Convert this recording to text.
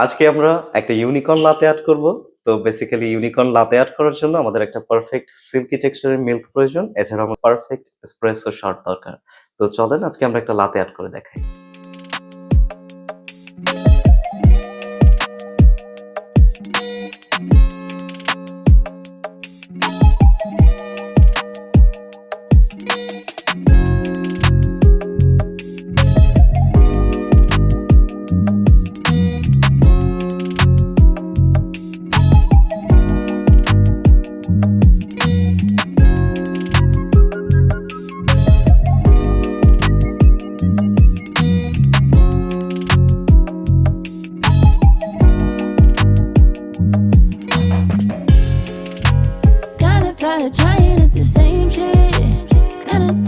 আজকে আমরা একটা ইউনিকর্ন লাতে আর্ট করব। তো বেসিক্যালি ইউনিকর্ন লাতে আর্ট করার জন্য আমাদের একটা পারফেক্ট সিল্কি টেক্সচারের মিল্ক প্রয়োজন। এছাড়াও আমার পারফেক্ট এসপ্রেসো শট দরকার। তো চলেন আজকে আমরা একটা লাতে আর্ট করে দেখাই। Kinda tired trying at the same shit. Kinda